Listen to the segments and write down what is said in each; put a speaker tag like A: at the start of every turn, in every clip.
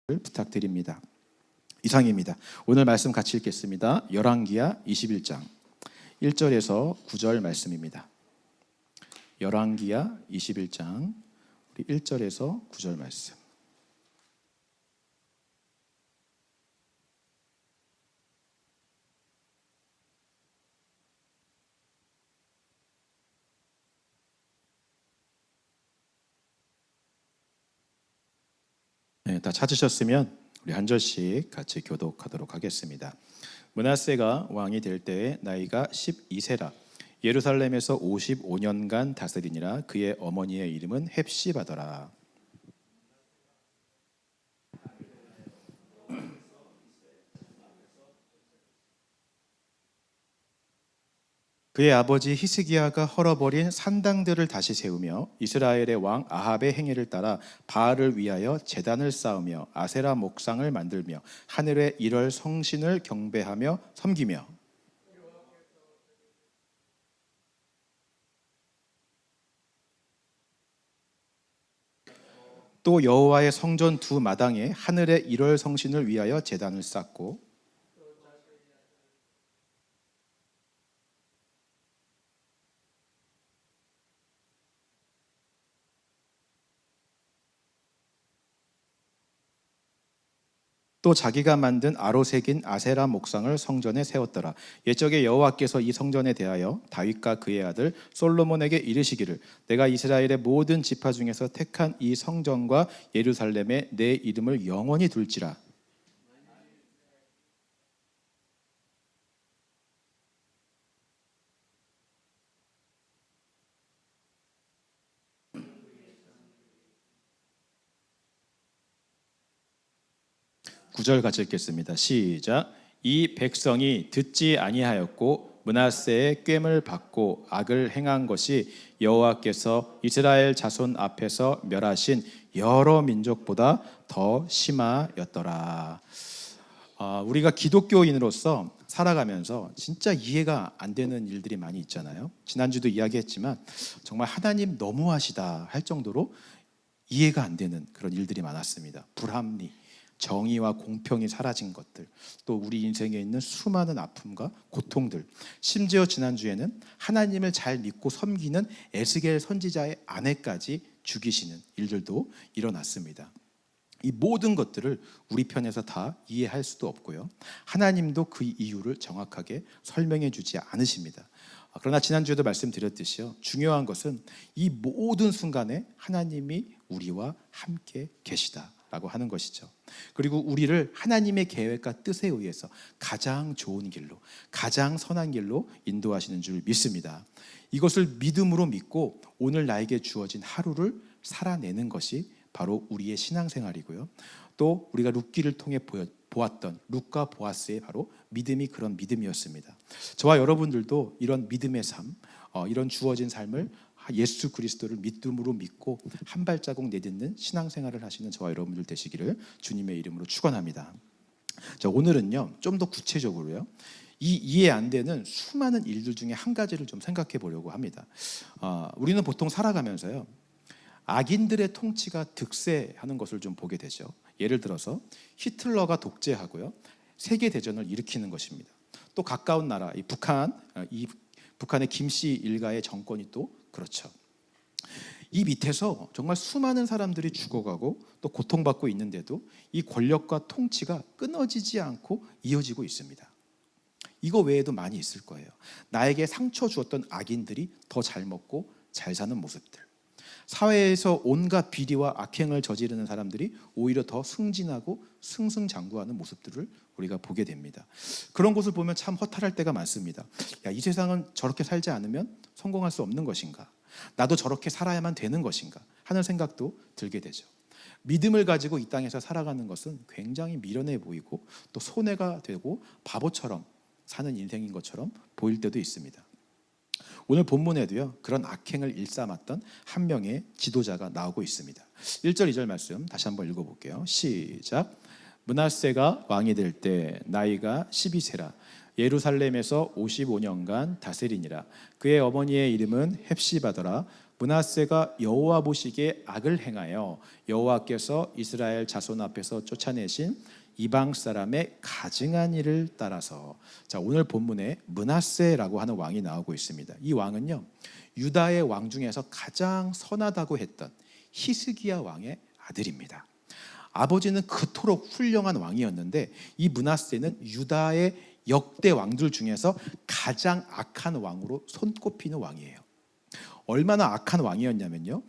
A: 부탁드립니다. 이상입니다. 오늘 말씀 같이 읽겠습니다. 열왕기하 21장 1절에서 9절 말씀입니다. 열왕기하 21장 1절에서 9절 말씀. 네, 다 찾으셨으면 우리 한 절씩 같이 교독하도록 하겠습니다. 므낫세가 왕이 될 때에 나이가 12세라. 예루살렘에서 55년간 다스리니라. 그의 어머니의 이름은 헵시바더라. 그의 아버지 히스기야가 헐어버린 산당들을 다시 세우며 이스라엘의 왕 아합의 행위를 따라 바알을 위하여 제단을 쌓으며 아세라 목상을 만들며 하늘의 일월 성신을 경배하며 섬기며 또 여호와의 성전 두 마당에 하늘의 일월 성신을 위하여 제단을 쌓고 또 자기가 만든 아로 새긴 아세라 목상을 성전에 세웠더라. 옛적에 여호와께서 이 성전에 대하여 다윗과 그의 아들 솔로몬에게 이르시기를 내가 이스라엘의 모든 지파 중에서 택한 이 성전과 예루살렘에 내 이름을 영원히 둘지라. 구절 같이 읽겠습니다. 시작. 이 백성이 듣지 아니하였고 므낫세의 꽹을 받고 악을 행한 것이 여호와께서 이스라엘 자손 앞에서 멸하신 여러 민족보다 더 심하였더라. 우리가 기독교인으로서 살아가면서 진짜 이해가 안 되는 일들이 많이 있잖아요. 지난주도 이야기했지만 정말 하나님 너무하시다 할 정도로 이해가 안 되는 그런 일들이 많았습니다. 불합리, 정의와 공평이 사라진 것들, 또 우리 인생에 있는 수많은 아픔과 고통들, 심지어 지난주에는 하나님을 잘 믿고 섬기는 에스겔 선지자의 아내까지 죽이시는 일들도 일어났습니다. 이 모든 것들을 우리 편에서 다 이해할 수도 없고요. 하나님도 그 이유를 정확하게 설명해 주지 않으십니다. 그러나 지난주에도 말씀드렸듯이요. 중요한 것은 이 모든 순간에 하나님이 우리와 함께 계시다라고 하는 것이죠. 그리고 우리를 하나님의 계획과 뜻에 의해서 가장 좋은 길로, 가장 선한 길로 인도하시는 줄 믿습니다. 이것을 믿음으로 믿고 오늘 나에게 주어진 하루를 살아내는 것이 바로 우리의 신앙생활이고요. 또 우리가 룻기를 통해 보았던 룻과 보아스의 바로 믿음이 그런 믿음이었습니다. 저와 여러분들도 이런 믿음의 삶, 이런 주어진 삶을 예수 그리스도를 믿음으로 믿고 한 발자국 내딛는 신앙생활을 하시는 저와 여러분들 되시기를 주님의 이름으로 축원합니다. 자, 오늘은요 좀 더 구체적으로요 이 이해 안 되는 수많은 일들 중에 한 가지를 좀 생각해 보려고 합니다. 우리는 보통 살아가면서요 악인들의 통치가 득세하는 것을 좀 보게 되죠. 예를 들어서 히틀러가 독재하고요 세계 대전을 일으키는 것입니다. 또 가까운 나라 북한의 김씨 일가의 정권이 또 그렇죠. 이 밑에서 정말 수많은 사람들이 죽어가고 또 고통받고 있는데도 이 권력과 통치가 끊어지지 않고 이어지고 있습니다. 이거 외에도 많이 있을 거예요. 나에게 상처 주었던 악인들이 더 잘 먹고 잘 사는 모습들, 사회에서 온갖 비리와 악행을 저지르는 사람들이 오히려 더 승진하고 승승장구하는 모습들을 우리가 보게 됩니다. 그런 것을 보면 참 허탈할 때가 많습니다. 이 세상은 저렇게 살지 않으면 성공할 수 없는 것인가? 나도 저렇게 살아야만 되는 것인가? 하는 생각도 들게 되죠. 믿음을 가지고 이 땅에서 살아가는 것은 굉장히 미련해 보이고 또 손해가 되고 바보처럼 사는 인생인 것처럼 보일 때도 있습니다. 오늘 본문에도요 그런 악행을 일삼았던 한 명의 지도자가 나오고 있습니다. 1절 2절 말씀 다시 한번 읽어볼게요. 시작. 므낫세가 왕이 될 때 나이가 12세라. 예루살렘에서 55년간 다스리니라. 그의 어머니의 이름은 헵시바더라. 므낫세가 여호와 보시기에 악을 행하여 여호와께서 이스라엘 자손 앞에서 쫓아내신 이방 사람의 가증한 일을 따라서. 자, 오늘 본문에 므낫세라고 하는 왕이 나오고 있습니다. 이 왕은요, 유다의 왕 중에서 가장 선하다고 했던 히스기야 왕의 아들입니다. 아버지는 그토록 훌륭한 왕이었는데 이 므낫세는 유다의 역대 왕들 중에서 가장 악한 왕으로 손꼽히는 왕이에요. 얼마나 악한 왕이었냐면요,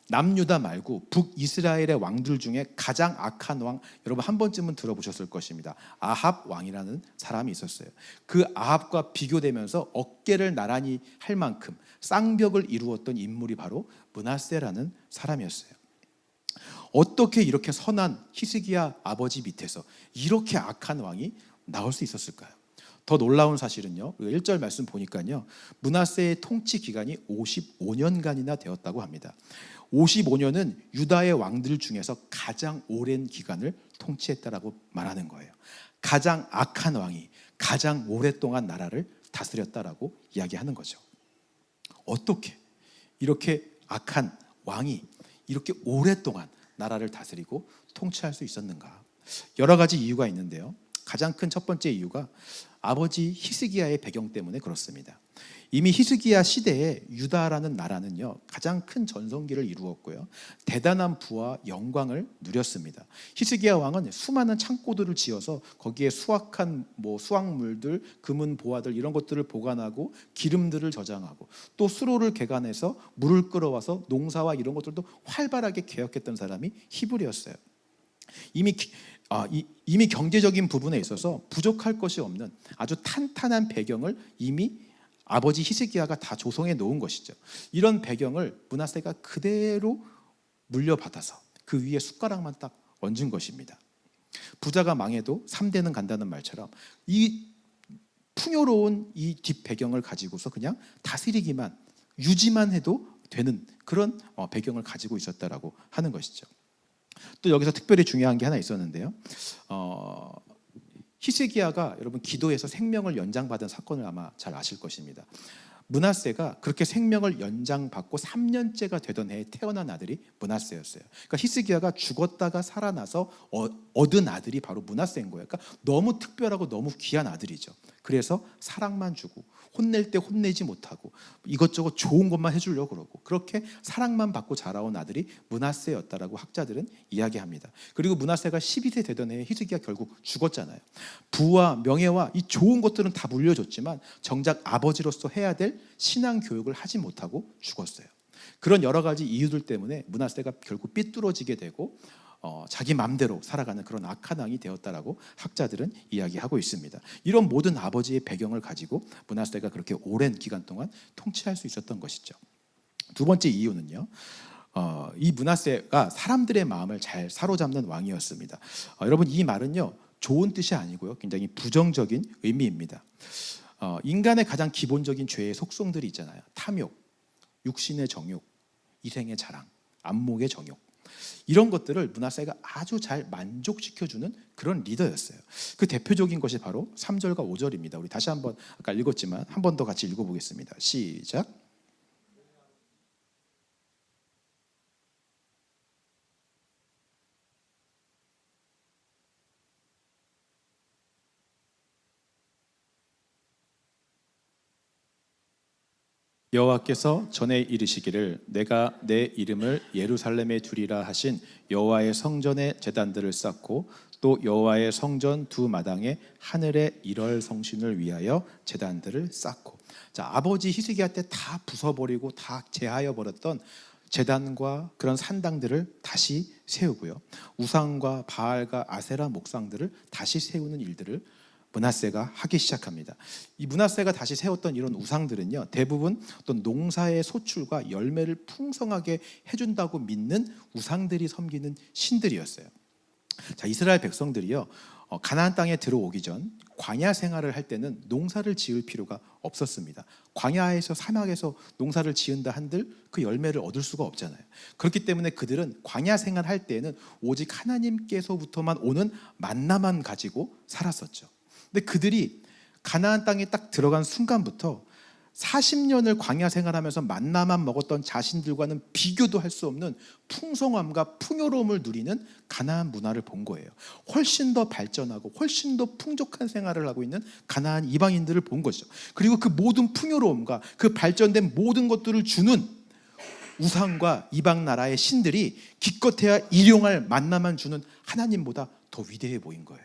A: 남유다 말고 북이스라엘의 왕들 중에 가장 악한 왕, 여러분 한 번쯤은 들어보셨을 것입니다. 아합 왕이라는 사람이 있었어요. 그 아합과 비교되면서 어깨를 나란히 할 만큼 쌍벽을 이루었던 인물이 바로 므낫세라는 사람이었어요. 어떻게 이렇게 선한 히스기야 아버지 밑에서 이렇게 악한 왕이 나올 수 있었을까요? 더 놀라운 사실은요, 1절 말씀 보니까요, 므낫세의 통치 기간이 55년간이나 되었다고 합니다. 55년은 유다의 왕들 중에서 가장 오랜 기간을 통치했다라고 말하는 거예요. 가장 악한 왕이 가장 오랫동안 나라를 다스렸다라고 이야기하는 거죠. 어떻게 이렇게 악한 왕이 이렇게 오랫동안 나라를 다스리고 통치할 수 있었는가? 여러 가지 이유가 있는데요, 가장 큰 첫 번째 이유가 아버지 히스기야의 배경 때문에 그렇습니다. 이미 히스기야 시대에 유다라는 나라는요, 가장 큰 전성기를 이루었고요, 대단한 부와 영광을 누렸습니다. 히스기야 왕은 수많은 창고들을 지어서 거기에 수확한 수확물들, 금은 보화들 이런 것들을 보관하고 기름들을 저장하고 또 수로를 개간해서 물을 끌어와서 농사와 이런 것들도 활발하게 개혁했던 사람이 히브리였어요. 이미 경제적인 부분에 있어서 부족할 것이 없는 아주 탄탄한 배경을 이미 아버지 히스기야가 다 조성해 놓은 것이죠. 이런 배경을 므낫세가 그대로 물려받아서 그 위에 숟가락만 딱 얹은 것입니다. 부자가 망해도 3대는 간다는 말처럼 이 풍요로운 이 뒷배경을 가지고서 그냥 다스리기만, 유지만 해도 되는 그런 배경을 가지고 있었다라고 하는 것이죠. 또 여기서 특별히 중요한 게 하나 있었는데요, 히스기야가 여러분 기도해서 생명을 연장받은 사건을 아마 잘 아실 것입니다. 므낫세가 그렇게 생명을 연장받고 3년째가 되던 해에 태어난 아들이 므낫세였어요. 그러니까 히스기야가 죽었다가 살아나서 얻은 아들이 바로 므낫세인 거예요. 그러니까 너무 특별하고 너무 귀한 아들이죠. 그래서 사랑만 주고 혼낼 때 혼내지 못하고 이것저것 좋은 것만 해주려고 그러고 그렇게 사랑만 받고 자라온 아들이 므낫세였다라고 학자들은 이야기합니다. 그리고 므낫세가 12세 되던 해에 히스기야 결국 죽었잖아요. 부와 명예와 이 좋은 것들은 다 물려줬지만 정작 아버지로서 해야 될 신앙 교육을 하지 못하고 죽었어요. 그런 여러 가지 이유들 때문에 므낫세가 결국 삐뚤어지게 되고 자기 마음대로 살아가는 그런 악한 왕이 되었다라고 학자들은 이야기하고 있습니다. 이런 모든 아버지의 배경을 가지고 므낫세가 그렇게 오랜 기간 동안 통치할 수 있었던 것이죠. 두 번째 이유는요, 이 므낫세가 사람들의 마음을 잘 사로잡는 왕이었습니다. 여러분, 이 말은요 좋은 뜻이 아니고요, 굉장히 부정적인 의미입니다. 인간의 가장 기본적인 죄의 속성들이 있잖아요. 탐욕, 육신의 정욕, 이생의 자랑, 안목의 정욕, 이런 것들을 므낫세가 아주 잘 만족시켜주는 그런 리더였어요. 그 대표적인 것이 바로 3절과 5절입니다. 우리 다시 한번 아까 읽었지만 한 번 더 같이 읽어보겠습니다. 시작. 여호와께서 전에 이르시기를 내가 내 이름을 예루살렘에 두리라 하신 여호와의 성전의 제단들을 쌓고 또 여호와의 성전 두 마당에 하늘의 일월 성신을 위하여 제단들을 쌓고. 자, 아버지 히스기야 때 다 부숴버리고 다 제하여 버렸던 제단과 그런 산당들을 다시 세우고요, 우상과 바알과 아세라 목상들을 다시 세우는 일들을 므낫세가 하기 시작합니다. 이 므낫세가 다시 세웠던 이런 우상들은요, 대부분 어떤 농사의 소출과 열매를 풍성하게 해준다고 믿는 우상들이 섬기는 신들이었어요. 자, 이스라엘 백성들이요, 가나안 땅에 들어오기 전 광야 생활을 할 때는 농사를 지을 필요가 없었습니다. 광야에서 사막에서 농사를 지은다 한들 그 열매를 얻을 수가 없잖아요. 그렇기 때문에 그들은 광야 생활할 때에는 오직 하나님께서부터만 오는 만나만 가지고 살았었죠. 근데 그들이 가나안 땅에 딱 들어간 순간부터 40년을 광야 생활하면서 만나만 먹었던 자신들과는 비교도 할 수 없는 풍성함과 풍요로움을 누리는 가나안 문화를 본 거예요. 훨씬 더 발전하고 훨씬 더 풍족한 생활을 하고 있는 가나안 이방인들을 본 거죠. 그리고 그 모든 풍요로움과 그 발전된 모든 것들을 주는 우상과 이방 나라의 신들이 기껏해야 일용할 만나만 주는 하나님보다 더 위대해 보인 거예요.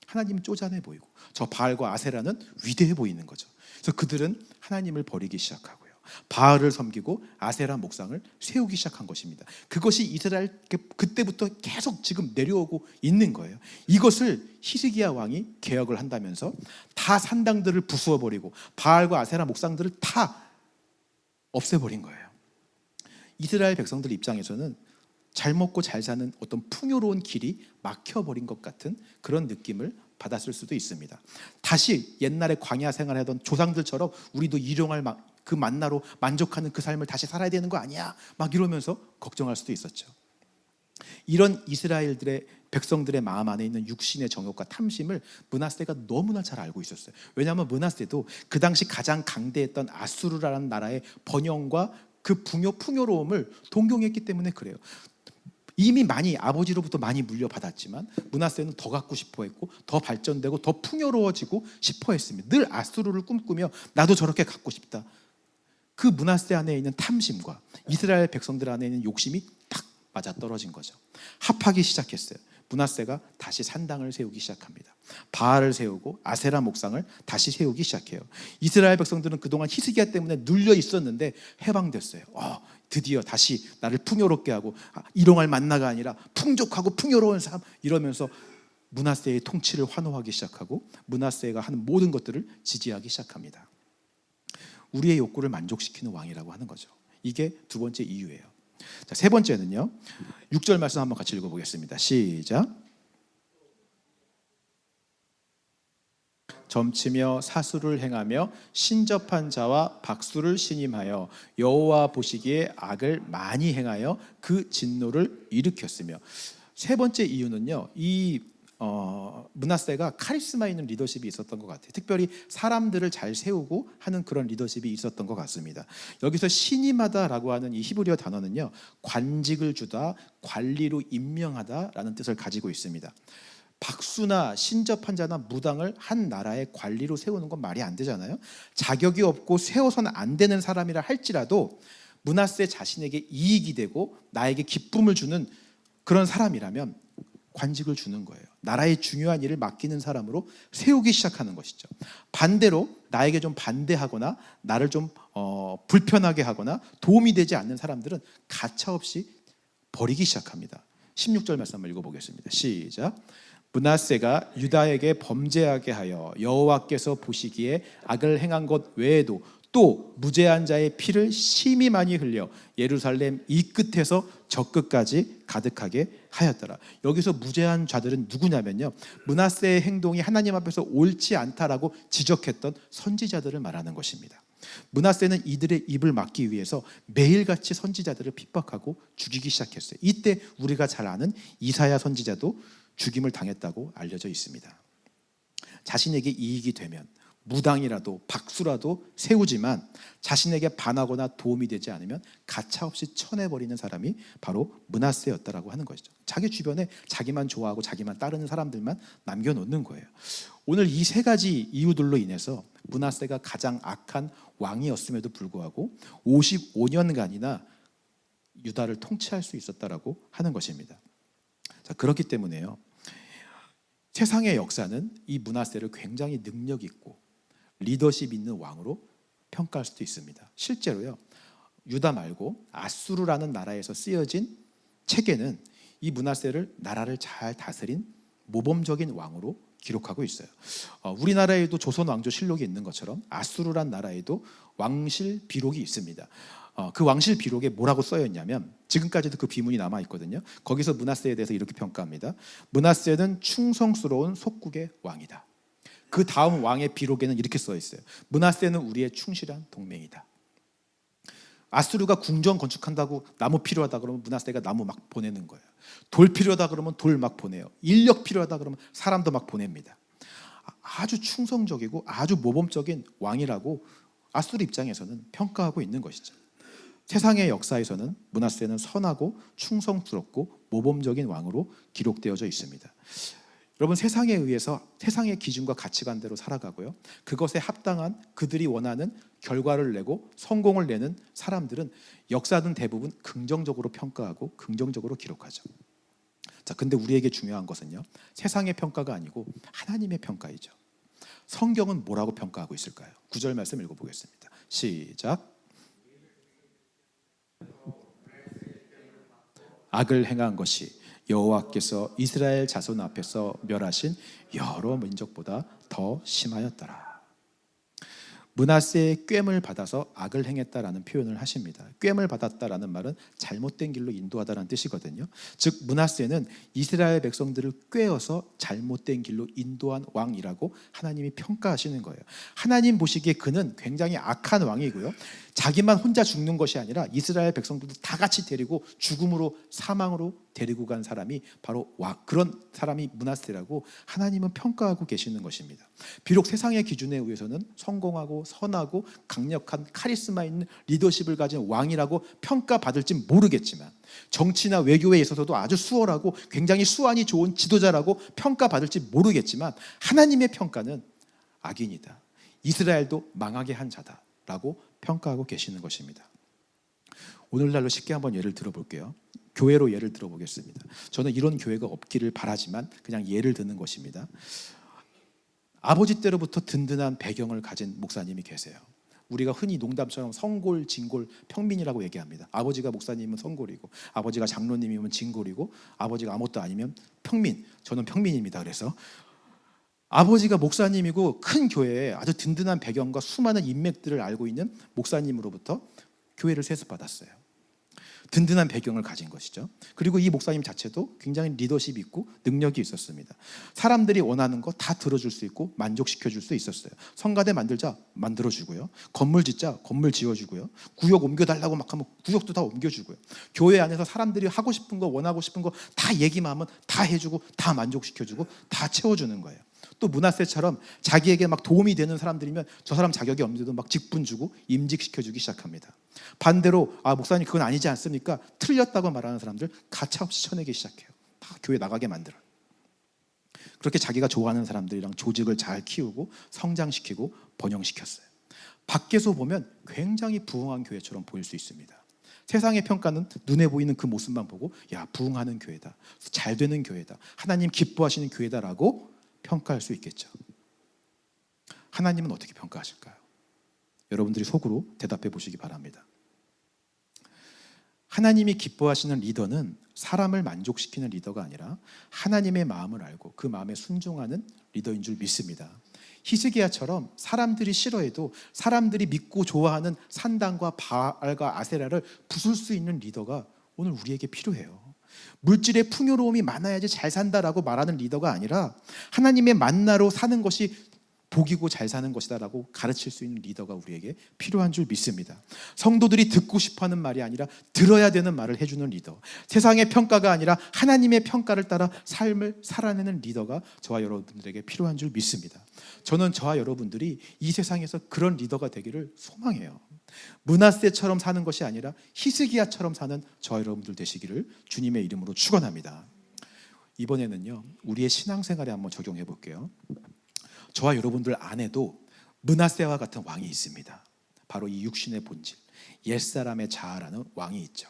A: 하나님은 쪼잔해 보이고 저 바알과 아세라는 위대해 보이는 거죠. 그래서 그들은 하나님을 버리기 시작하고요, 바알을 섬기고 아세라 목상을 세우기 시작한 것입니다. 그것이 이스라엘 그때부터 계속 지금 내려오고 있는 거예요. 이것을 히스기야 왕이 개혁을 한다면서 다 산당들을 부수어버리고 바알과 아세라 목상들을 다 없애버린 거예요. 이스라엘 백성들 입장에서는 잘 먹고 잘 사는 어떤 풍요로운 길이 막혀버린 것 같은 그런 느낌을 받았을 수도 있습니다. 다시 옛날에 광야 생활하던 조상들처럼 우리도 일용할 그 만나로 만족하는 그 삶을 다시 살아야 되는 거 아니야? 막 이러면서 걱정할 수도 있었죠. 이런 이스라엘들의 백성들의 마음 안에 있는 육신의 정욕과 탐심을 므낫세가 너무나 잘 알고 있었어요. 왜냐하면 므낫세도 그 당시 가장 강대했던 아수르라는 나라의 번영과 그 풍요로움을 동경했기 때문에 그래요. 이미 아버지로부터 많이 물려받았지만 므낫세는 더 갖고 싶어 했고 더 발전되고 더 풍요로워지고 싶어 했습니다. 늘 아수르를 꿈꾸며 나도 저렇게 갖고 싶다. 그 므낫세 안에 있는 탐심과 이스라엘 백성들 안에 있는 욕심이 딱 맞아떨어진 거죠. 합하기 시작했어요. 므낫세가 다시 산당을 세우기 시작합니다. 바알을 세우고 아세라 목상을 다시 세우기 시작해요. 이스라엘 백성들은 그동안 히스기야 때문에 눌려 있었는데 해방됐어요. 드디어 다시 나를 풍요롭게 하고 일용할 만나가 아니라 풍족하고 풍요로운 삶, 이러면서 므낫세의 통치를 환호하기 시작하고 므낫세가 하는 모든 것들을 지지하기 시작합니다. 우리의 욕구를 만족시키는 왕이라고 하는 거죠. 이게 두 번째 이유예요. 자, 세 번째는요, 6절 말씀 한번 같이 읽어보겠습니다. 시작. 점치며 사수를 행하며 신접한 자와 박수를 신임하여 여호와 보시기에 악을 많이 행하여 그 진노를 일으켰으며. 세 번째 이유는요, 이 므낫세가 카리스마 있는 리더십이 있었던 것 같아요. 특별히 사람들을 잘 세우고 하는 그런 리더십이 있었던 것 같습니다. 여기서 신임하다라고 하는 이 히브리어 단어는요, 관직을 주다, 관리로 임명하다라는 뜻을 가지고 있습니다. 박수나 신접한 자나 무당을 한 나라의 관리로 세우는 건 말이 안 되잖아요. 자격이 없고 세워서는 안 되는 사람이라 할지라도 므낫세 자신에게 이익이 되고 나에게 기쁨을 주는 그런 사람이라면 관직을 주는 거예요. 나라의 중요한 일을 맡기는 사람으로 세우기 시작하는 것이죠. 반대로 나에게 좀 반대하거나 나를 좀 불편하게 하거나 도움이 되지 않는 사람들은 가차없이 버리기 시작합니다. 16절 말씀 한번 읽어보겠습니다. 시작. 므낫세가 유다에게 범죄하게 하여 여호와께서 보시기에 악을 행한 것 외에도 또 무죄한 자의 피를 심히 많이 흘려 예루살렘 이 끝에서 저 끝까지 가득하게 하였더라. 여기서 무죄한 자들은 누구냐면요, 므낫세의 행동이 하나님 앞에서 옳지 않다라고 지적했던 선지자들을 말하는 것입니다. 므낫세는 이들의 입을 막기 위해서 매일같이 선지자들을 핍박하고 죽이기 시작했어요. 이때 우리가 잘 아는 이사야 선지자도 죽임을 당했다고 알려져 있습니다. 자신에게 이익이 되면 무당이라도 박수라도 세우지만 자신에게 반하거나 도움이 되지 않으면 가차없이 쳐내버리는 사람이 바로 므낫세였다라고 하는 것이죠. 자기 주변에 자기만 좋아하고 자기만 따르는 사람들만 남겨놓는 거예요. 오늘 이 세 가지 이유들로 인해서 므낫세가 가장 악한 왕이었음에도 불구하고 55년간이나 유다를 통치할 수 있었다라고 하는 것입니다. 자, 그렇기 때문에요, 세상의 역사는 이 므낫세를 굉장히 능력 있고 리더십 있는 왕으로 평가할 수도 있습니다. 실제로요, 유다 말고 아수르라는 나라에서 쓰여진 책에는 이 므낫세를 나라를 잘 다스린 모범적인 왕으로 기록하고 있어요. 우리나라에도 조선 왕조 실록이 있는 것처럼 아수르란 나라에도 왕실 비록이 있습니다. 그 왕실 비록에 뭐라고 써여 있냐면, 지금까지도 그 비문이 남아 있거든요. 거기서 므낫세에 대해서 이렇게 평가합니다. 므낫세는 충성스러운 속국의 왕이다. 그 다음 왕의 비록에는 이렇게 써 있어요. 므낫세는 우리의 충실한 동맹이다. 아수르가 궁전 건축한다고 나무 필요하다 그러면 므낫세가 나무 막 보내는 거예요. 돌 필요하다 그러면 돌 막 보내요. 인력 필요하다 그러면 사람도 막 보냅니다. 아주 충성적이고 아주 모범적인 왕이라고 아수르 입장에서는 평가하고 있는 것이죠. 세상의 역사에서는 므낫세는 선하고 충성스럽고 모범적인 왕으로 기록되어져 있습니다. 여러분, 세상에 의해서 세상의 기준과 가치관대로 살아가고요, 그것에 합당한 그들이 원하는 결과를 내고 성공을 내는 사람들은 역사는 대부분 긍정적으로 평가하고 긍정적으로 기록하죠. 자, 근데 우리에게 중요한 것은요, 세상의 평가가 아니고 하나님의 평가이죠. 성경은 뭐라고 평가하고 있을까요? 9절 말씀 읽어보겠습니다. 시작. 악을 행한 것이 여호와께서 이스라엘 자손 앞에서 멸하신 여러 민족보다 더 심하였더라. 므낫세의 꿰을 받아서 악을 행했다라는 표현을 하십니다. 꿰을 받았다라는 말은 잘못된 길로 인도하다라는 뜻이거든요. 즉 므낫세는 이스라엘 백성들을 꿰어서 잘못된 길로 인도한 왕이라고 하나님이 평가하시는 거예요. 하나님 보시기에 그는 굉장히 악한 왕이고요, 자기만 혼자 죽는 것이 아니라 이스라엘 백성들도 다 같이 데리고 죽음으로, 사망으로 데리고 간 사람이 바로 그런 사람이 므낫세라고 하나님은 평가하고 계시는 것입니다. 비록 세상의 기준에 의해서는 성공하고 선하고 강력한 카리스마 있는 리더십을 가진 왕이라고 평가받을지 모르겠지만, 정치나 외교에 있어서도 아주 수월하고 굉장히 수완이 좋은 지도자라고 평가받을지 모르겠지만, 하나님의 평가는 악인이다, 이스라엘도 망하게 한 자다라고 평가하고 계시는 것입니다. 오늘날로 쉽게 한번 예를 들어볼게요. 교회로 예를 들어보겠습니다. 저는 이런 교회가 없기를 바라지만 그냥 예를 드는 것입니다. 아버지 때로부터 든든한 배경을 가진 목사님이 계세요. 우리가 흔히 농담처럼 성골, 진골, 평민이라고 얘기합니다. 아버지가 목사님은 성골이고, 아버지가 장로님이면 진골이고, 아버지가 아무것도 아니면 평민. 저는 평민입니다. 그래서 아버지가 목사님이고 큰 교회에 아주 든든한 배경과 수많은 인맥들을 알고 있는 목사님으로부터 교회를 세습받았어요. 든든한 배경을 가진 것이죠. 그리고 이 목사님 자체도 굉장히 리더십이 있고 능력이 있었습니다. 사람들이 원하는 거 다 들어줄 수 있고 만족시켜줄 수 있었어요. 성가대 만들자, 만들어주고요, 건물 짓자, 건물 지어주고요, 구역 옮겨달라고 막 하면 구역도 다 옮겨주고요, 교회 안에서 사람들이 하고 싶은 거, 원하고 싶은 거 다 얘기만 하면 다 해주고 다 만족시켜주고 다 채워주는 거예요. 또 므낫세처럼 자기에게 막 도움이 되는 사람들이면 저 사람 자격이 없는데도 막 직분 주고 임직시켜주기 시작합니다. 반대로 목사님 그건 아니지 않습니까? 틀렸다고 말하는 사람들 가차없이 쳐내기 시작해요. 다 교회 나가게 만들어요. 그렇게 자기가 좋아하는 사람들이랑 조직을 잘 키우고 성장시키고 번영시켰어요. 밖에서 보면 굉장히 부흥한 교회처럼 보일 수 있습니다. 세상의 평가는 눈에 보이는 그 모습만 보고, 야, 부흥하는 교회다, 잘 되는 교회다, 하나님 기뻐하시는 교회다라고 평가할 수 있겠죠. 하나님은 어떻게 평가하실까요? 여러분들이 속으로 대답해 보시기 바랍니다. 하나님이 기뻐하시는 리더는 사람을 만족시키는 리더가 아니라 하나님의 마음을 알고 그 마음에 순종하는 리더인 줄 믿습니다. 히스기야처럼 사람들이 싫어해도 사람들이 믿고 좋아하는 산당과 바알과 아세라를 부술 수 있는 리더가 오늘 우리에게 필요해요. 물질의 풍요로움이 많아야지 잘 산다라고 말하는 리더가 아니라 하나님의 만나로 사는 것이 복이고 잘 사는 것이다라고 가르칠 수 있는 리더가 우리에게 필요한 줄 믿습니다. 성도들이 듣고 싶어하는 말이 아니라 들어야 되는 말을 해주는 리더, 세상의 평가가 아니라 하나님의 평가를 따라 삶을 살아내는 리더가 저와 여러분들에게 필요한 줄 믿습니다. 저는 저와 여러분들이 이 세상에서 그런 리더가 되기를 소망해요. 므낫세처럼 사는 것이 아니라 히스기야처럼 사는 저와 여러분들 되시기를 주님의 이름으로 축원합니다. 이번에는요, 우리의 신앙생활에 한번 적용해 볼게요. 저와 여러분들 안에도 므낫세와 같은 왕이 있습니다. 바로 이 육신의 본질, 옛사람의 자아라는 왕이 있죠.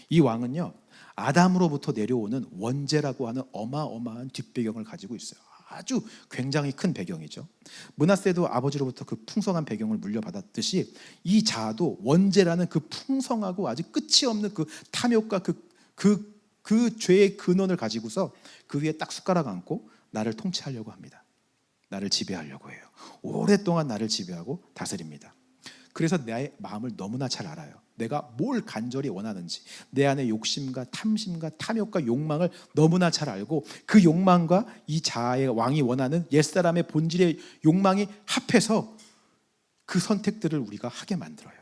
A: 이 왕은요, 아담으로부터 내려오는 원죄라고 하는 어마어마한 뒷배경을 가지고 있어요. 아주 굉장히 큰 배경이죠. 므낫세도 아버지로부터 그 풍성한 배경을 물려받았듯이 이 자아도 원죄라는 그 풍성하고 아주 끝이 없는 그 탐욕과 그 죄의 근원을 가지고서 그 위에 딱 숟가락 얹고 나를 통치하려고 합니다. 나를 지배하려고 해요. 오랫동안 나를 지배하고 다스립니다. 그래서 내 마음을 너무나 잘 알아요. 내가 뭘 간절히 원하는지, 내 안의 욕심과 탐심과 탐욕과 욕망을 너무나 잘 알고, 그 욕망과 이 자아의 왕이 원하는 옛사람의 본질의 욕망이 합해서 그 선택들을 우리가 하게 만들어요.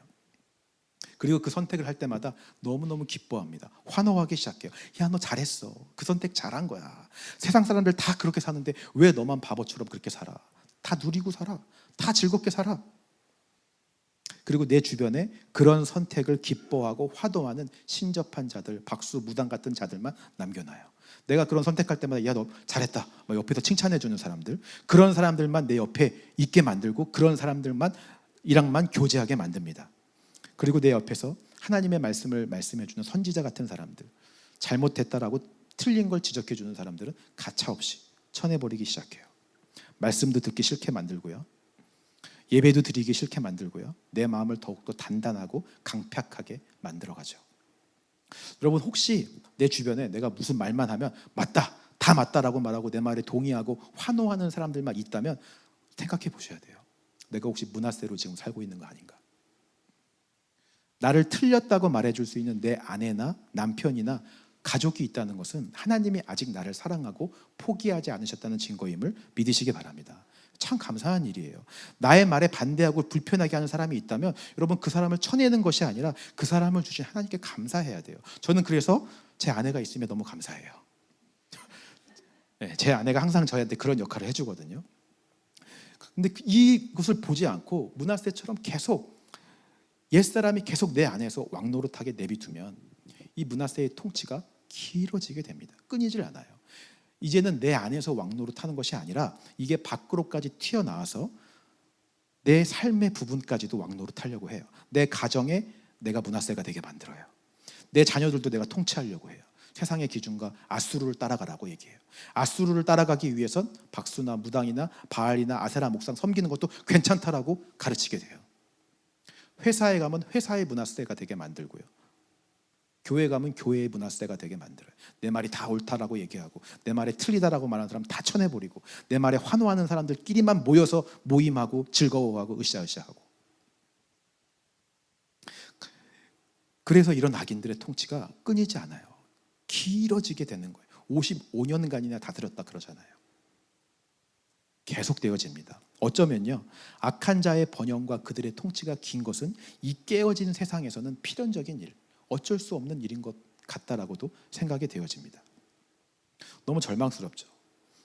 A: 그리고 그 선택을 할 때마다 너무너무 기뻐합니다. 환호하기 시작해요. 야, 너 잘했어. 그 선택 잘한 거야. 세상 사람들 다 그렇게 사는데 왜 너만 바보처럼 그렇게 살아? 다 누리고 살아. 다 즐겁게 살아. 그리고 내 주변에 그런 선택을 기뻐하고 화동하는 신접한 자들, 박수, 무당 같은 자들만 남겨놔요. 내가 그런 선택할 때마다 야, 너 잘했다, 뭐 옆에서 칭찬해주는 사람들, 그런 사람들만 내 옆에 있게 만들고 그런 사람들만 이랑만 교제하게 만듭니다. 그리고 내 옆에서 하나님의 말씀을 말씀해주는 선지자 같은 사람들, 잘못했다라고 틀린 걸 지적해주는 사람들은 가차없이 쳐내버리기 시작해요. 말씀도 듣기 싫게 만들고요, 예배도 드리기 싫게 만들고요, 내 마음을 더욱더 단단하고 강팍하게 만들어가죠. 여러분, 혹시 내 주변에 내가 무슨 말만 하면 맞다, 다 맞다라고 말하고 내 말에 동의하고 환호하는 사람들만 있다면 생각해 보셔야 돼요. 내가 혹시 므낫세로 지금 살고 있는 거 아닌가? 나를 틀렸다고 말해줄 수 있는 내 아내나 남편이나 가족이 있다는 것은 하나님이 아직 나를 사랑하고 포기하지 않으셨다는 증거임을 믿으시기 바랍니다. 참 감사한 일이에요. 나의 말에 반대하고 불편하게 하는 사람이 있다면 여러분, 그 사람을 쳐내는 것이 아니라 그 사람을 주신 하나님께 감사해야 돼요. 저는 그래서 제 아내가 있으면 너무 감사해요. 네, 제 아내가 항상 저한테 그런 역할을 해주거든요. 근데 이것을 보지 않고 므낫세처럼 계속 옛사람이 계속 내 안에서 왕노릇하게 내비두면 이 므낫세의 통치가 길어지게 됩니다. 끊이질 않아요. 이제는 내 안에서 왕노릇하는 것이 아니라 이게 밖으로까지 튀어나와서 내 삶의 부분까지도 왕노릇하려고 해요. 내 가정에 내가 므낫세가 되게 만들어요. 내 자녀들도 내가 통치하려고 해요. 세상의 기준과 아수르를 따라가라고 얘기해요. 아수르를 따라가기 위해선 박수나 무당이나 바알이나 아세라 목상 섬기는 것도 괜찮다라고 가르치게 돼요. 회사에 가면 회사의 므낫세가 되게 만들고요, 교회 가면 교회의 므낫세가 되게 만들어요. 내 말이 다 옳다라고 얘기하고 내 말에 틀리다라고 말하는 사람 다 쳐내버리고 내 말에 환호하는 사람들끼리만 모여서 모임하고 즐거워하고 으쌰으쌰하고. 그래서 이런 악인들의 통치가 끊이지 않아요. 길어지게 되는 거예요. 55년간이나 다스렸다 그러잖아요. 계속되어집니다. 어쩌면요, 악한 자의 번영과 그들의 통치가 긴 것은 이 깨어진 세상에서는 필연적인 일, 어쩔 수 없는 일인 것 같다라고도 생각이 되어집니다. 너무 절망스럽죠.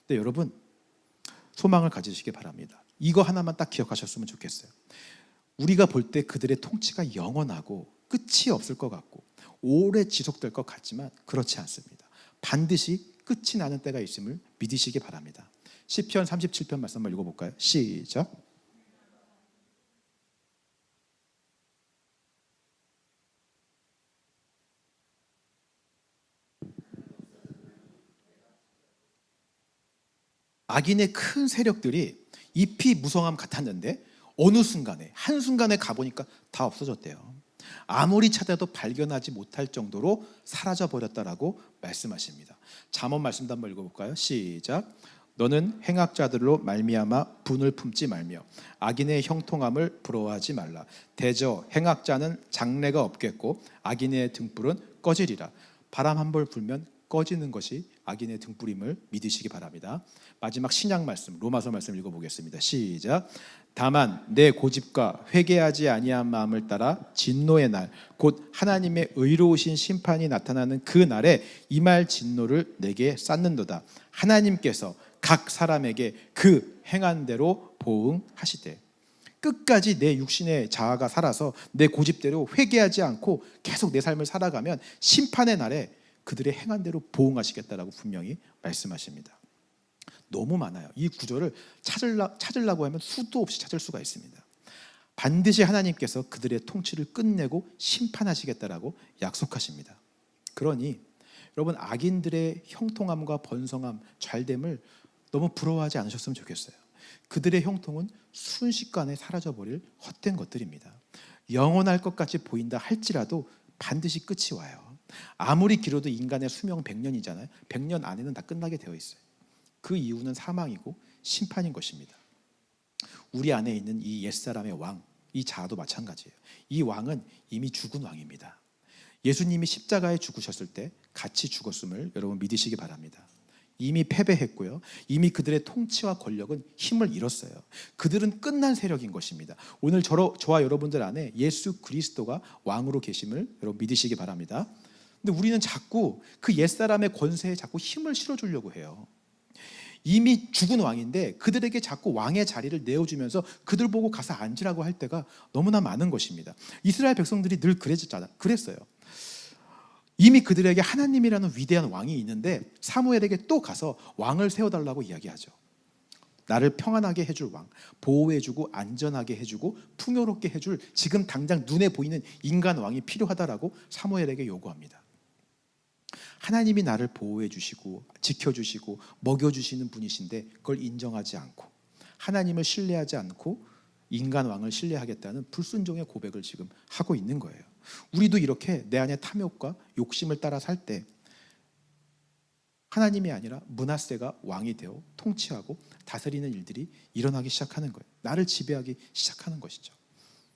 A: 근데 여러분, 소망을 가지시기 바랍니다. 이거 하나만 딱 기억하셨으면 좋겠어요. 우리가 볼 때 그들의 통치가 영원하고 끝이 없을 것 같고 오래 지속될 것 같지만 그렇지 않습니다. 반드시 끝이 나는 때가 있음을 믿으시기 바랍니다. 시편 37편 말씀 한번 읽어볼까요? 시작. 악인의 큰 세력들이 잎이 무성함 같았는데 어느 순간에, 한순간에 가보니까 다 없어졌대요. 아무리 찾아도 발견하지 못할 정도로 사라져버렸다라고 말씀하십니다. 잠언 말씀도 한번 읽어볼까요? 시작. 너는 행악자들로 말미암아 분을 품지 말며 악인의 형통함을 부러워하지 말라. 대저 행악자는 장래가 없겠고 악인의 등불은 꺼지리라. 바람 한 번 불면 꺼지는 것이 악인의 등불임을 믿으시기 바랍니다. 마지막 신약 말씀, 로마서 말씀 읽어보겠습니다. 시작. 다만 내 고집과 회개하지 아니한 마음을 따라 진노의 날, 곧 하나님의 의로우신 심판이 나타나는 그 날에 이 말 진노를 내게 쌓는도다. 하나님께서 각 사람에게 그 행한 대로 보응하시되. 끝까지 내 육신의 자아가 살아서 내 고집대로 회개하지 않고 계속 내 삶을 살아가면 심판의 날에 그들의 행한 대로 보응하시겠다라고 분명히 말씀하십니다. 너무 많아요. 이 구절을 찾으려고 하면 수도 없이 찾을 수가 있습니다. 반드시 하나님께서 그들의 통치를 끝내고 심판하시겠다라고 약속하십니다. 그러니 여러분, 악인들의 형통함과 번성함, 잘됨을 너무 부러워하지 않으셨으면 좋겠어요. 그들의 형통은 순식간에 사라져버릴 헛된 것들입니다. 영원할 것 같이 보인다 할지라도 반드시 끝이 와요. 아무리 길어도 인간의 수명 100년이잖아요. 100년 안에는 다 끝나게 되어 있어요. 그 이유는 사망이고 심판인 것입니다. 우리 안에 있는 이 옛사람의 왕, 이 자아도 마찬가지예요. 이 왕은 이미 죽은 왕입니다. 예수님이 십자가에 죽으셨을 때 같이 죽었음을 여러분 믿으시기 바랍니다. 이미 패배했고요, 이미 그들의 통치와 권력은 힘을 잃었어요. 그들은 끝난 세력인 것입니다. 오늘 저와 여러분들 안에 예수 그리스도가 왕으로 계심을 여러분 믿으시기 바랍니다. 근데 우리는 자꾸 그 옛사람의 권세에 자꾸 힘을 실어주려고 해요.
B: 이미 죽은 왕인데 그들에게 자꾸 왕의 자리를 내어주면서 그들 보고 가서 앉으라고 할 때가 너무나 많은 것입니다. 이스라엘 백성들이 늘 그랬어요. 이미 그들에게 하나님이라는 위대한 왕이 있는데 사무엘에게 또 가서 왕을 세워달라고 이야기하죠. 나를 평안하게 해줄 왕, 보호해주고 안전하게 해주고 풍요롭게 해줄 지금 당장 눈에 보이는 인간 왕이 필요하다라고 사무엘에게 요구합니다. 하나님이 나를 보호해 주시고 지켜주시고 먹여주시는 분이신데 그걸 인정하지 않고 하나님을 신뢰하지 않고 인간 왕을 신뢰하겠다는 불순종의 고백을 지금 하고 있는 거예요. 우리도 이렇게 내 안에 탐욕과 욕심을 따라 살 때 하나님이 아니라 므낫세가 왕이 되어 통치하고 다스리는 일들이 일어나기 시작하는 거예요. 나를 지배하기 시작하는 것이죠.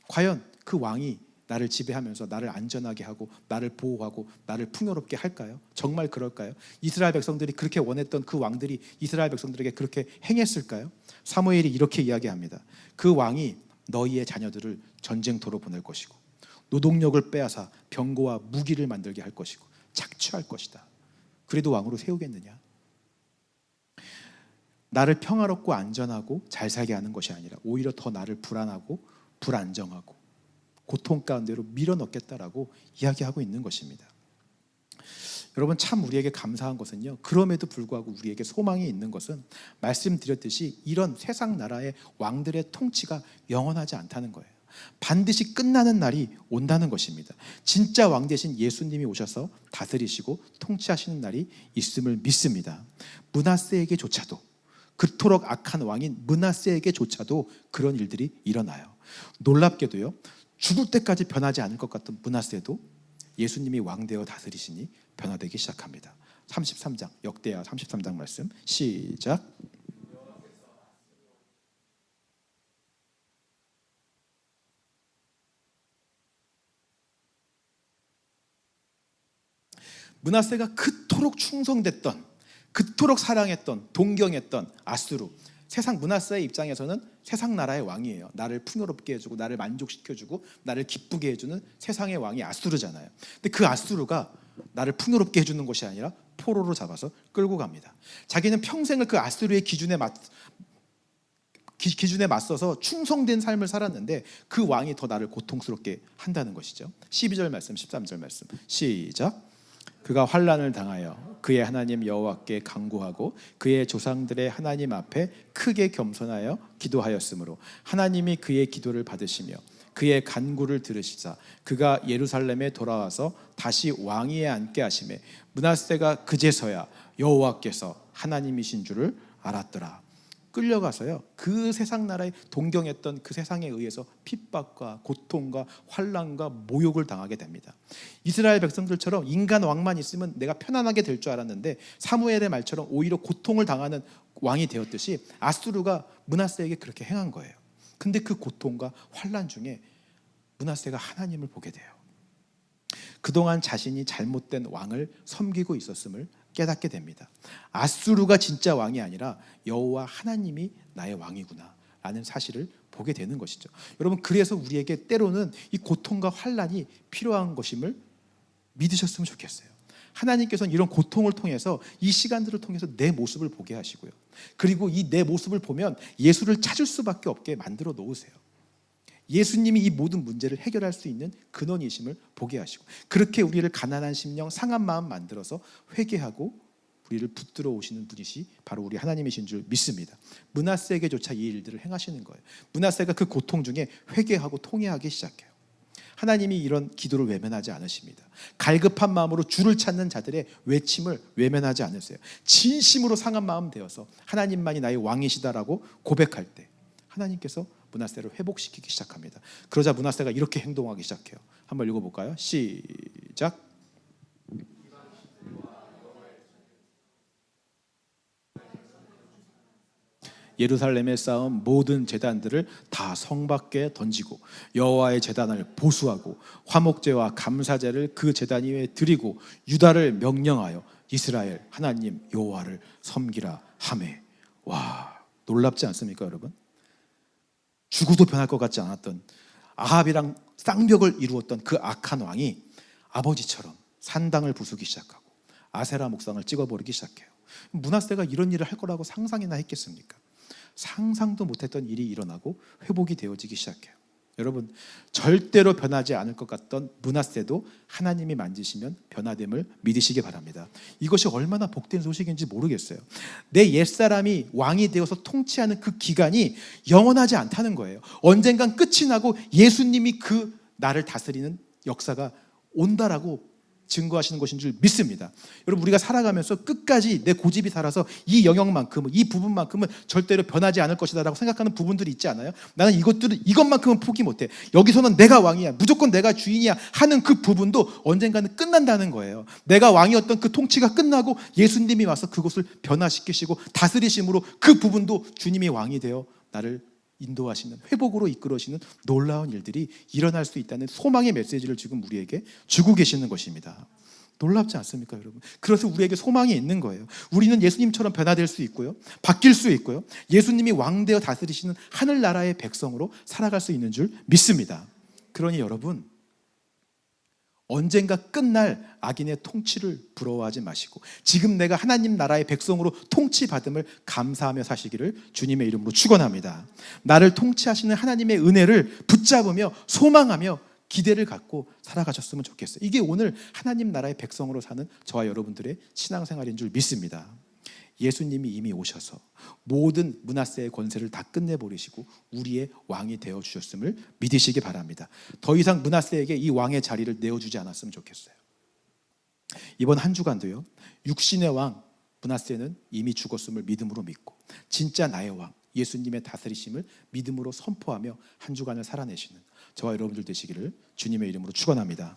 B: 과연 그 왕이 나를 지배하면서 나를 안전하게 하고 나를 보호하고 나를 풍요롭게 할까요? 정말 그럴까요? 이스라엘 백성들이 그렇게 원했던 그 왕들이 이스라엘 백성들에게 그렇게 행했을까요? 사무엘이 이렇게 이야기합니다. 그 왕이 너희의 자녀들을 전쟁터로 보낼 것이고 노동력을 빼앗아 병거와 무기를 만들게 할 것이고 착취할 것이다. 그래도 왕으로 세우겠느냐? 나를 평화롭고 안전하고 잘 살게 하는 것이 아니라 오히려 더 나를 불안하고 불안정하고 고통 가운데로 밀어넣겠다라고 이야기하고 있는 것입니다. 여러분 참 우리에게 감사한 것은요, 그럼에도 불구하고 우리에게 소망이 있는 것은 말씀드렸듯이 이런 세상 나라의 왕들의 통치가 영원하지 않다는 거예요. 반드시 끝나는 날이 온다는 것입니다. 진짜 왕 대신 예수님이 오셔서 다스리시고 통치하시는 날이 있음을 믿습니다. 므낫세에게조차도 그토록 악한 왕인 므낫세에게조차도 그런 일들이 일어나요. 놀랍게도요, 죽을 때까지 변하지 않을 것 같던 므낫세도 예수님이 왕되어 다스리시니 변화되기 시작합니다. 33장 역대하 33장 말씀 시작. 므낫세가 그토록 충성됐던, 그토록 사랑했던, 동경했던 아수르, 세상 므낫세의 입장에서는 세상 나라의 왕이에요. 나를 풍요롭게 해주고 나를 만족시켜주고 나를 기쁘게 해주는 세상의 왕이 아수르잖아요. 근데 그 아수르가 나를 풍요롭게 해주는 것이 아니라 포로로 잡아서 끌고 갑니다. 자기는 평생을 그 아수르의 기준에 맞서서 충성된 삶을 살았는데 그 왕이 더 나를 고통스럽게 한다는 것이죠. 12절 말씀 13절 말씀 시작. 그가 환난을 당하여 그의 하나님 여호와께 간구하고 그의 조상들의 하나님 앞에 크게 겸손하여 기도하였으므로 하나님이 그의 기도를 받으시며 그의 간구를 들으시사 그가 예루살렘에 돌아와서 다시 왕위에 앉게 하시매 므낫세가 그제서야 여호와께서 하나님이신 줄을 알았더라. 끌려가서요, 그 세상 나라에 동경했던 그 세상에 의해서 핍박과 고통과 환난과 모욕을 당하게 됩니다. 이스라엘 백성들처럼 인간 왕만 있으면 내가 편안하게 될 줄 알았는데 사무엘의 말처럼 오히려 고통을 당하는 왕이 되었듯이 아수르가 므낫세에게 그렇게 행한 거예요. 근데 그 고통과 환난 중에 므낫세가 하나님을 보게 돼요. 그동안 자신이 잘못된 왕을 섬기고 있었음을 깨닫게 됩니다. 아수르가 진짜 왕이 아니라 여호와 하나님이 나의 왕이구나 라는 사실을 보게 되는 것이죠. 여러분, 그래서 우리에게 때로는 이 고통과 환난이 필요한 것임을 믿으셨으면 좋겠어요. 하나님께서는 이런 고통을 통해서 이 시간들을 통해서 내 모습을 보게 하시고요, 그리고 이 내 모습을 보면 예수를 찾을 수밖에 없게 만들어 놓으세요. 예수님이 이 모든 문제를 해결할 수 있는 근원이심을 보게 하시고 그렇게 우리를 가난한 심령 상한 마음 만들어서 회개하고 우리를 붙들어 오시는 분이시 바로 우리 하나님이신 줄 믿습니다. 므낫세에게조차 이 일들을 행하시는 거예요. 므낫세가 그 고통 중에 회개하고 통회하기 시작해요. 하나님이 이런 기도를 외면하지 않으십니다. 갈급한 마음으로 주를 찾는 자들의 외침을 외면하지 않으세요. 진심으로 상한 마음 되어서 하나님만이 나의 왕이시다라고 고백할 때 하나님께서 므낫세를 회복시키기 시작합니다. 그러자 므낫세가 이렇게 행동하기 시작해요. 한번 읽어볼까요? 시작. 예루살렘에 쌓은 모든 제단들을 다 성 밖에 던지고 여호와의 제단을 보수하고 화목제와 감사제를 그 제단 위에 드리고 유다를 명령하여 이스라엘 하나님 여호와를 섬기라 하매. 와, 놀랍지 않습니까, 여러분? 죽어도 변할 것 같지 않았던 아합이랑 쌍벽을 이루었던 그 악한 왕이 아버지처럼 산당을 부수기 시작하고 아세라 목상을 찍어버리기 시작해요. 므낫세가 이런 일을 할 거라고 상상이나 했겠습니까? 상상도 못했던 일이 일어나고 회복이 되어지기 시작해요. 여러분, 절대로 변하지 않을 것 같던 므낫세도 하나님이 만지시면 변화됨을 믿으시기 바랍니다. 이것이 얼마나 복된 소식인지 모르겠어요. 내 옛사람이 왕이 되어서 통치하는 그 기간이 영원하지 않다는 거예요. 언젠간 끝이 나고 예수님이 그 나를 다스리는 역사가 온다라고 증거하시는 것인 줄 믿습니다. 여러분, 우리가 살아가면서 끝까지 내 고집이 살아서 이 영역만큼은, 이 부분만큼은 절대로 변하지 않을 것이다라고 생각하는 부분들이 있지 않아요? 나는 이것만큼은 포기 못해. 여기서는 내가 왕이야, 무조건 내가 주인이야 하는 그 부분도 언젠가는 끝난다는 거예요. 내가 왕이었던 그 통치가 끝나고 예수님이 와서 그것을 변화시키시고 다스리심으로 그 부분도 주님이 왕이 되어 나를 인도하시는, 회복으로 이끌어시는 놀라운 일들이 일어날 수 있다는 소망의 메시지를 지금 우리에게 주고 계시는 것입니다. 놀랍지 않습니까, 여러분? 그래서 우리에게 소망이 있는 거예요. 우리는 예수님처럼 변화될 수 있고요, 바뀔 수 있고요, 예수님이 왕되어 다스리시는 하늘나라의 백성으로 살아갈 수 있는 줄 믿습니다. 그러니 여러분, 언젠가 끝날 악인의 통치를 부러워하지 마시고 지금 내가 하나님 나라의 백성으로 통치받음을 감사하며 사시기를 주님의 이름으로 축원합니다. 나를 통치하시는 하나님의 은혜를 붙잡으며 소망하며 기대를 갖고 살아가셨으면 좋겠어요. 이게 오늘 하나님 나라의 백성으로 사는 저와 여러분들의 신앙생활인 줄 믿습니다. 예수님이 이미 오셔서 모든 므낫세의 권세를 다 끝내버리시고 우리의 왕이 되어주셨음을 믿으시기 바랍니다. 더 이상 므낫세에게 이 왕의 자리를 내어주지 않았으면 좋겠어요. 이번 한 주간도요, 육신의 왕 므낫세는 이미 죽었음을 믿음으로 믿고 진짜 나의 왕 예수님의 다스리심을 믿음으로 선포하며 한 주간을 살아내시는 저와 여러분들 되시기를 주님의 이름으로 축원합니다.